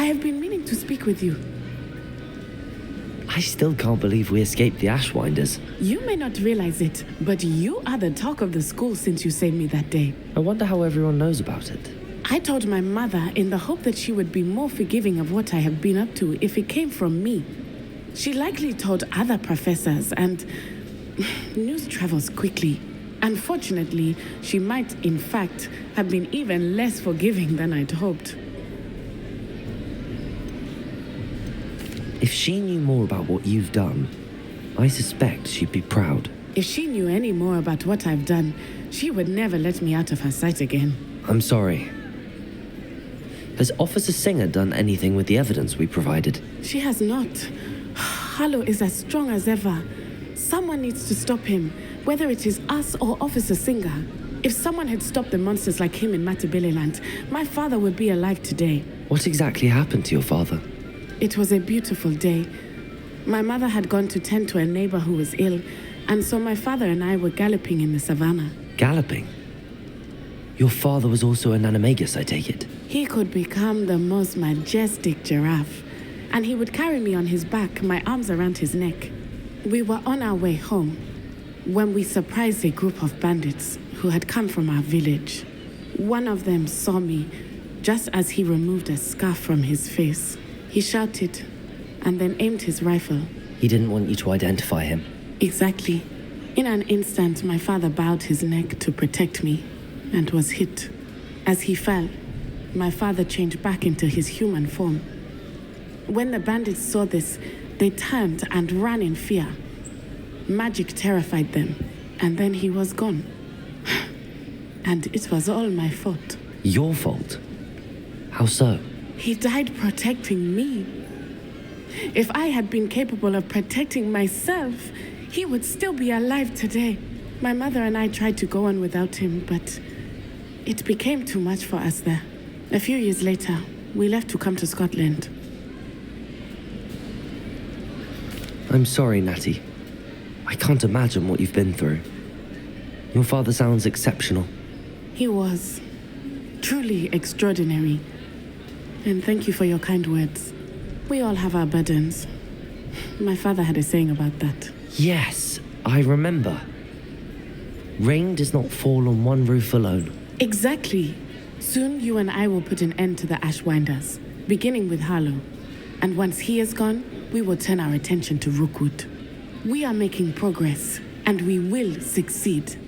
I have been meaning to speak with you. I still can't believe we escaped the Ashwinders. You may not realize it, but you are the talk of the school since you saved me that day. I wonder how everyone knows about it. I told my mother in the hope that she would be more forgiving of what I have been up to if it came from me. She likely told other professors, and news travels quickly. Unfortunately, she might, in fact, have been even less forgiving than I'd hoped. If she knew more about what you've done, I suspect she'd be proud. If she knew any more about what I've done, she would never let me out of her sight again. I'm sorry. Has Officer Singer done anything with the evidence we provided? She has not. Harlow is as strong as ever. Someone needs to stop him, whether it is us or Officer Singer. If someone had stopped the monsters like him in Matabeleland, my father would be alive today. What exactly happened to your father? It was a beautiful day. My mother had gone to tend to a neighbor who was ill, and so my father and I were galloping in the savannah. Galloping? Your father was also an animagus, I take it? He could become the most majestic giraffe, and he would carry me on his back, my arms around his neck. We were on our way home when we surprised a group of bandits who had come from our village. One of them saw me just as he removed a scarf from his face. He shouted and then aimed his rifle. He didn't want you to identify him. Exactly. In an instant, my father bowed his neck to protect me and was hit. As he fell, my father changed back into his human form. When the bandits saw this, they turned and ran in fear. Magic terrified them, and then he was gone. And it was all my fault. Your fault? How so? He died protecting me. If I had been capable of protecting myself, he would still be alive today. My mother and I tried to go on without him, but it became too much for us there. A few years later, we left to come to Scotland. I'm sorry, Natty. I can't imagine what you've been through. Your father sounds exceptional. He was truly extraordinary. And thank you for your kind words. We all have our burdens. My father had a saying about that. Yes, I remember. Rain does not fall on one roof alone. Exactly. Soon you and I will put an end to the Ashwinders, beginning with Harlow. And once he is gone, we will turn our attention to Rookwood. We are making progress, and we will succeed.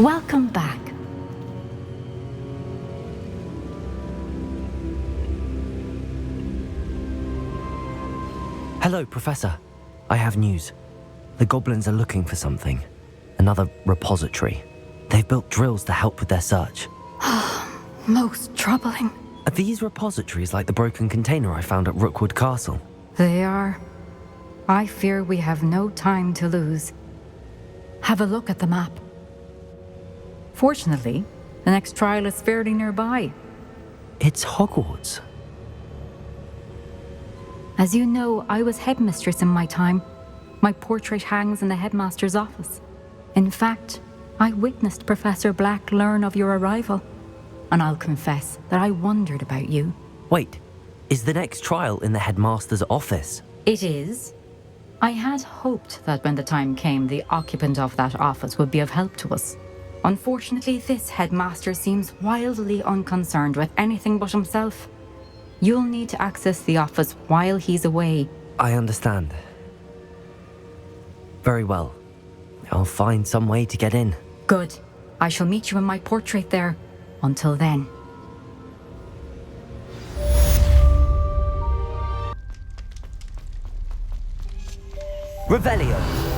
Welcome back. Hello, Professor. I have news. The goblins are looking for something. Another repository. They've built drills to help with their search. Most troubling. Are these repositories like the broken container I found at Rookwood Castle? They are. I fear we have no time to lose. Have a look at the map. Fortunately, the next trial is fairly nearby. It's Hogwarts. As you know, I was headmistress in my time. My portrait hangs in the headmaster's office. In fact, I witnessed Professor Black learn of your arrival. And I'll confess that I wondered about you. Wait, is the next trial in the headmaster's office? It is. I had hoped that when the time came, the occupant of that office would be of help to us. Unfortunately, this headmaster seems wildly unconcerned with anything but himself. You'll need to access the office while he's away. I understand. Very well. I'll find some way to get in. Good. I shall meet you in my portrait there. Until then. Revelio!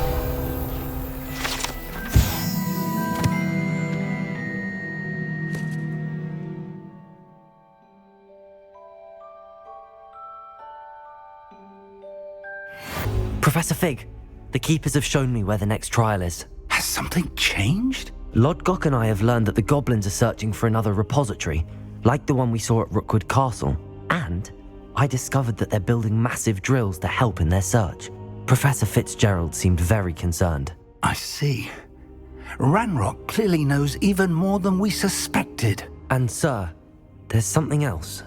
Professor Fig, the Keepers have shown me where the next trial is. Has something changed? Lodgok and I have learned that the goblins are searching for another repository, like the one we saw at Rookwood Castle. And I discovered that they're building massive drills to help in their search. Professor Fitzgerald seemed very concerned. I see. Ranrock clearly knows even more than we suspected. And sir, there's something else.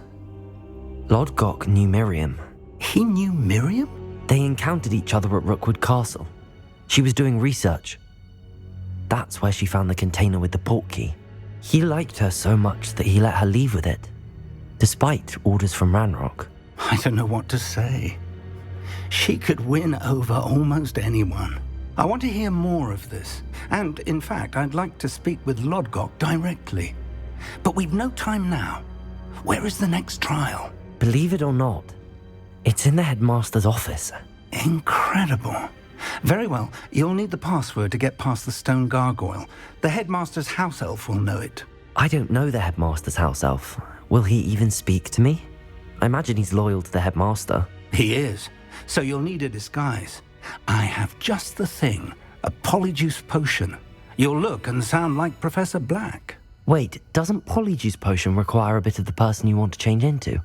Lodgok knew Miriam. He knew Miriam? They encountered each other at Rookwood Castle. She was doing research. That's where she found the container with the portkey. He liked her so much that he let her leave with it, despite orders from Ranrock. I don't know what to say. She could win over almost anyone. I want to hear more of this. And, in fact, I'd like to speak with Lodgok directly. But we've no time now. Where is the next trial? Believe it or not, it's in the headmaster's office. Incredible. Very well. You'll need the password to get past the stone gargoyle. The headmaster's house elf will know it. I don't know the headmaster's house elf. Will he even speak to me? I imagine he's loyal to the headmaster. He is. So you'll need a disguise. I have just the thing. A polyjuice potion. You'll look and sound like Professor Black. Wait, doesn't polyjuice potion require a bit of the person you want to change into?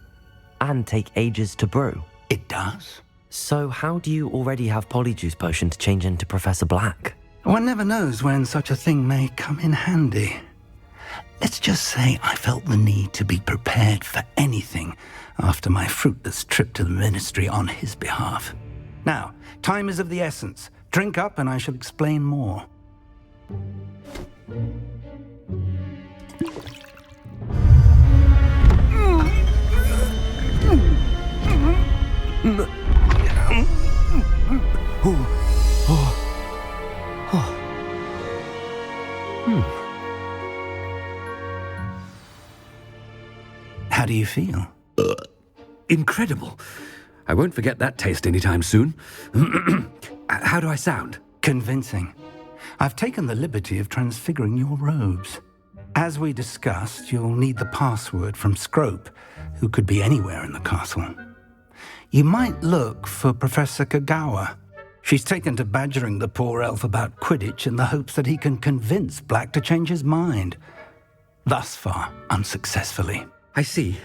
And take ages to brew? It does. So how do you already have polyjuice potion to change into Professor Black? One never knows when such a thing may come in handy. Let's just say I felt the need to be prepared for anything after my fruitless trip to the ministry on his behalf. Now, time is of the essence. Drink up and I shall explain more. How do you feel? Incredible. I won't forget that taste anytime soon. How do I sound? Convincing. I've taken the liberty of transfiguring your robes. As we discussed, you'll need the password from Scrope, who could be anywhere in the castle. You might look for Professor Kagawa. She's taken to badgering the poor elf about Quidditch in the hopes that he can convince Black to change his mind. Thus far, unsuccessfully. I see.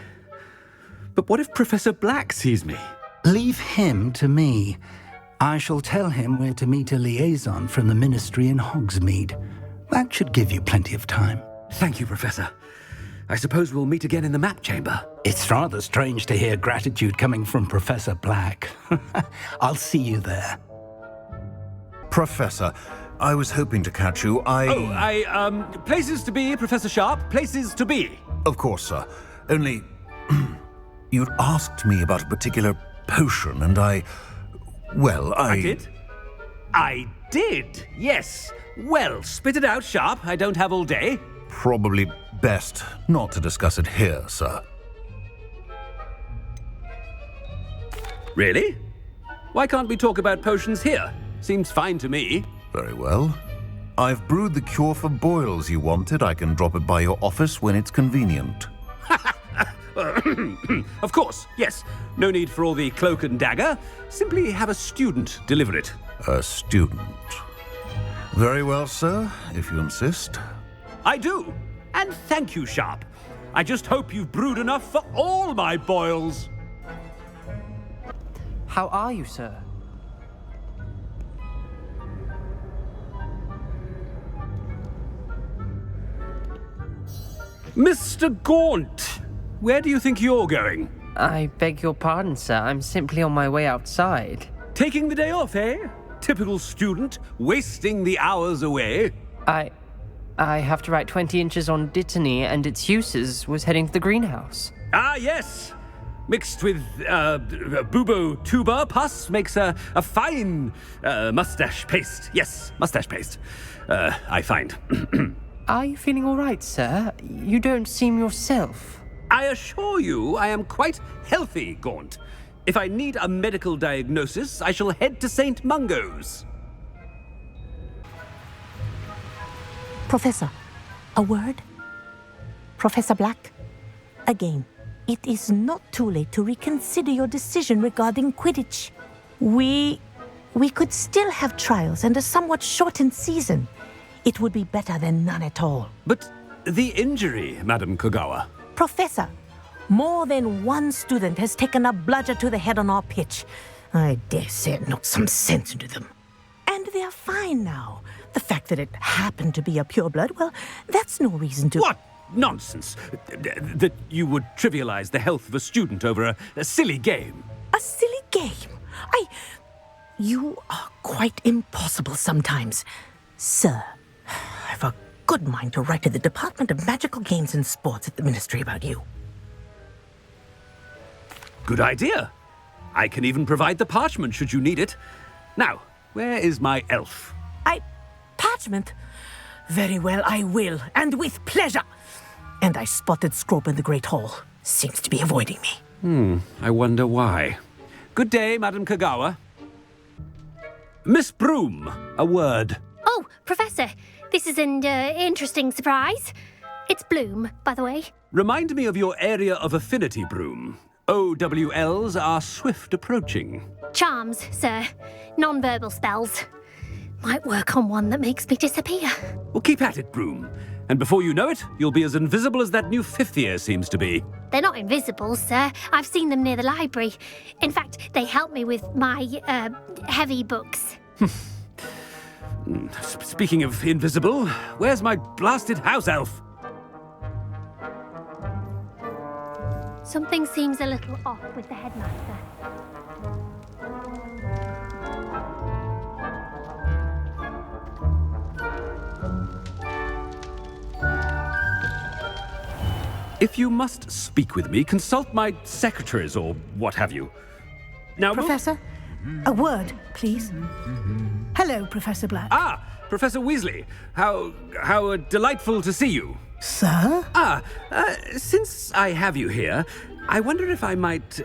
But what if Professor Black sees me? Leave him to me. I shall tell him where to meet a liaison from the ministry in Hogsmeade. That should give you plenty of time. Thank you, Professor. I suppose we'll meet again in the map chamber. It's rather strange to hear gratitude coming from Professor Black. I'll see you there. Professor, I was hoping to catch you. Places to be, Professor Sharp, places to be. Of course, sir. Only, you'd asked me about a particular potion, and I did? I did, yes. Well, spit it out, Sharp. I don't have all day. Probably best not to discuss it here, sir. Really? Why can't we talk about potions here? Seems fine to me. Very well. I've brewed the cure for boils you wanted. I can drop it by your office when it's convenient. Of course, yes. No need for all the cloak and dagger. Simply have a student deliver it. A student. Very well, sir, if you insist. I do. And thank you, Sharp. I just hope you've brewed enough for all my boils. How are you, sir? Mr. Gaunt, where do you think you're going? I beg your pardon, sir. I'm simply on my way outside. Taking the day off, eh? Typical student, wasting the hours away. I have to write 20 inches on Dittany and its uses. Was heading to the greenhouse. Ah, yes. Mixed with bubo tuber pus makes a fine mustache paste. Yes, mustache paste. I find. Are you feeling all right, sir? You don't seem yourself. I assure you I am quite healthy, Gaunt. If I need a medical diagnosis, I shall head to St. Mungo's. Professor, a word? Professor Black, again, it is not too late to reconsider your decision regarding Quidditch. We could still have trials and a somewhat shortened season. It would be better than none at all. But the injury, Madam Kagawa. Professor, more than one student has taken a bludger to the head on our pitch. I dare say it knocked some sense into them. And they're fine now. The fact that it happened to be a pureblood, well, that's no reason to... What nonsense! That you would trivialize the health of a student over a silly game. A silly game? You are quite impossible sometimes. Sir, I've a good mind to write to the Department of Magical Games and Sports at the Ministry about you. Good idea. I can even provide the parchment should you need it. Now, where is my elf? Parchment? Very well, I will, and with pleasure. And I spotted Scrope in the Great Hall. Seems to be avoiding me. I wonder why. Good day, Madam Kagawa. Miss Broom, a word. Oh, Professor, this is an interesting surprise. It's Bloom, by the way. Remind me of your area of affinity, Broom. OWLs are swift approaching. Charms, sir. Non-verbal spells. Might work on one that makes me disappear. Well, keep at it, Broom. And before you know it, you'll be as invisible as that new fifth year seems to be. They're not invisible, sir. I've seen them near the library. In fact, they help me with my, heavy books. Speaking of invisible, where's my blasted house elf? Something seems a little off with the headmaster. If you must speak with me, consult my secretaries or what have you. Now, Professor, a word, please. Hello, Professor Black. Ah, Professor Weasley. How delightful to see you. Sir? Since I have you here, I wonder if I might,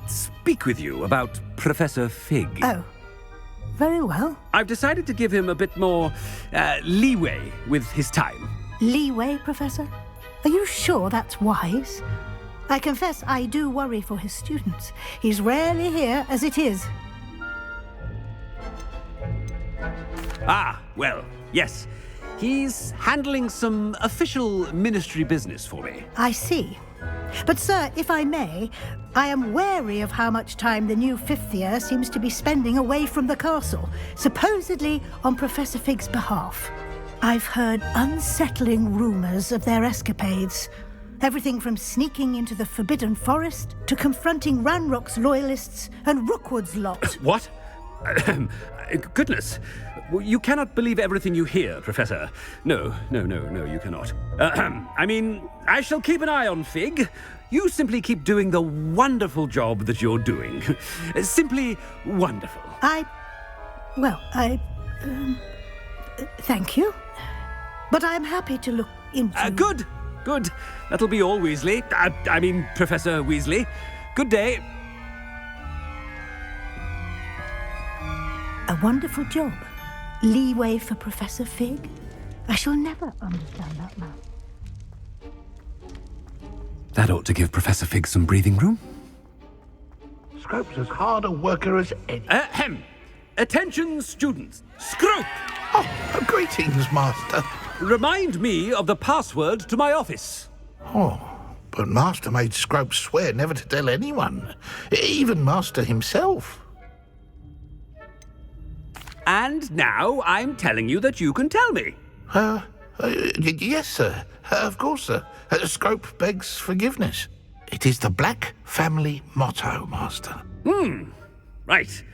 speak with you about Professor Fig. Oh, very well. I've decided to give him a bit more, leeway with his time. Leeway, Professor? Are you sure that's wise? I confess I do worry for his students. He's rarely here as it is. Ah, well, yes. He's handling some official ministry business for me. I see. But, sir, if I may, I am wary of how much time the new fifth year seems to be spending away from the castle, supposedly on Professor Fig's behalf. I've heard unsettling rumors of their escapades. Everything from sneaking into the Forbidden Forest to confronting Ranrock's loyalists and Rookwood's lot. What? Goodness. You cannot believe everything you hear, Professor. No, you cannot. I mean, I shall keep an eye on Fig. You simply keep doing the wonderful job that you're doing. Simply wonderful. Thank you. But I'm happy to look into... Good. That'll be all, Weasley. I mean, Professor Weasley. Good day. A wonderful job. Leeway for Professor Fig. I shall never understand that man. That ought to give Professor Fig some breathing room. Scrope's as hard a worker as any. Attention, students. Scrope! Oh, greetings, Master. Remind me of the password to my office. Oh, but Master made Scrope swear never to tell anyone, even Master himself. And now I'm telling you that you can tell me. Yes, sir. Of course, sir. Scrope begs forgiveness. It is the Black family motto, Master. Right.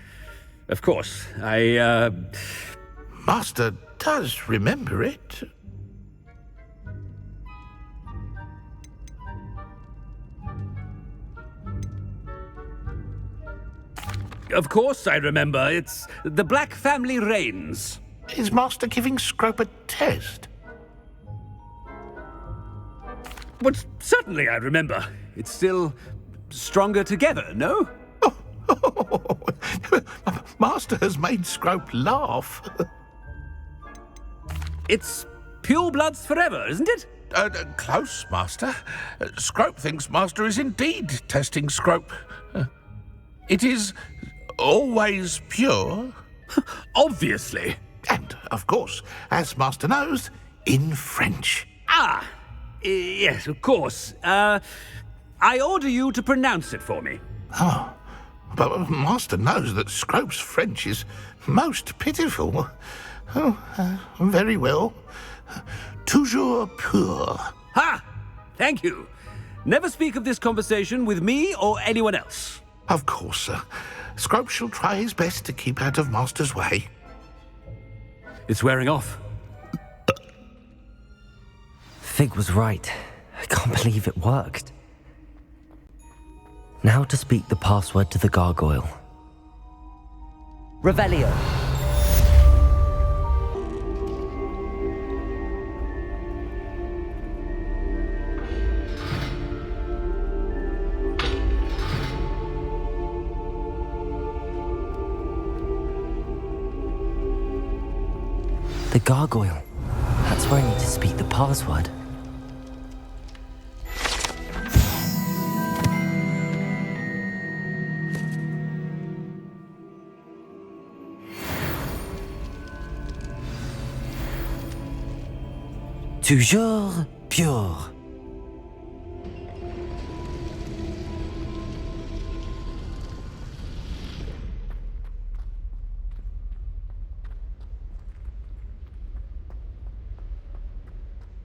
Of course, Master does remember it. Of course I remember. It's the Black family reigns. Is Master giving Scrope a test? But certainly I remember. It's still stronger together, no? Master has made Scrope laugh. It's purebloods forever, isn't it? Close, Master. Scrope thinks Master is indeed testing Scrope. It is always pure. Obviously. And, of course, as Master knows, in French. Yes, of course. I order you to pronounce it for me. Oh, but Master knows that Scrope's French is most pitiful. Very well. Toujours pur. Ha! Thank you. Never speak of this conversation with me or anyone else. Of course, sir. Scrope shall try his best to keep out of Master's way. It's wearing off. Fig was right. I can't believe it worked. Now to speak the password to the gargoyle. Revelio. The gargoyle. That's where I need to speak the password. Toujours pure.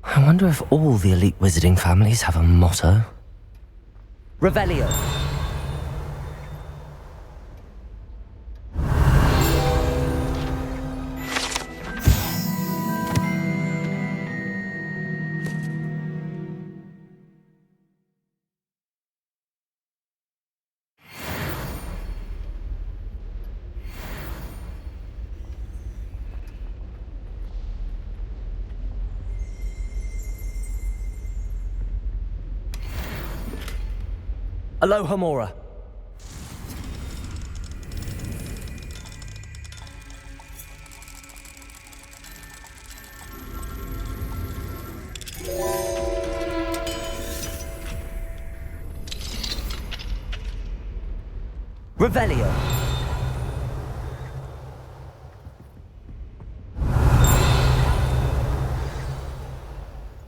I wonder if all the elite wizarding families have a motto. Revelio. Aloha Mora. Revelio.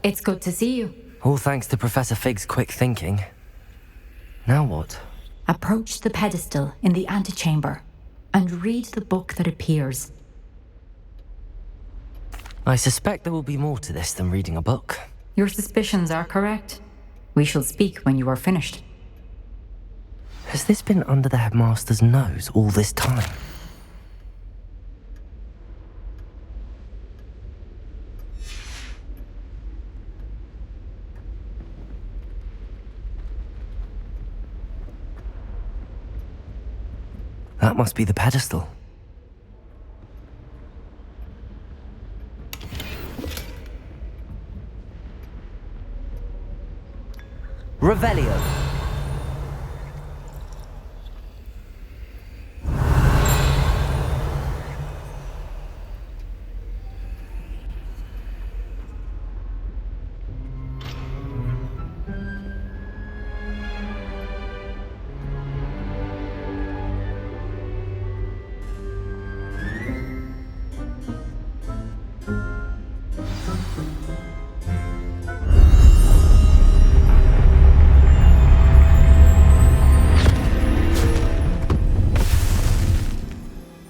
It's good to see you. All thanks to Professor Fig's quick thinking. Now what? Approach the pedestal in the antechamber and read the book that appears. I suspect there will be more to this than reading a book. Your suspicions are correct. We shall speak when you are finished. Has this been under the headmaster's nose all this time? That must be the pedestal. Revelio.